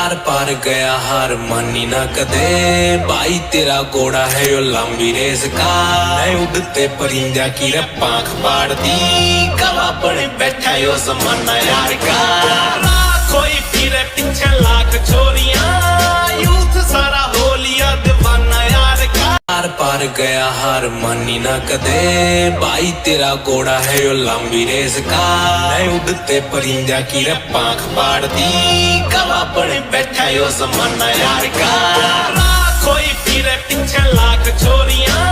are पार गया हार मानी ना कदे भाई तेरा घोड़ा है यो लंबी रेस का मैं उड़ते परिंदा की पांख पाड़ दी कला बने बैठा यो जमाना यार का कोई फिरे पीछे लाख छोरियां यूथ सारा हो लिया दीवाना यार का आर पार गया हार मानी ना कदे भाई तेरा घोड़ा है यो लंबी रेस का मैं उड़ते परिंदा की पांख पाड़ दी कला बने बैठा यो जमाना यार का कोई फिरे पीछे लाख छोरियां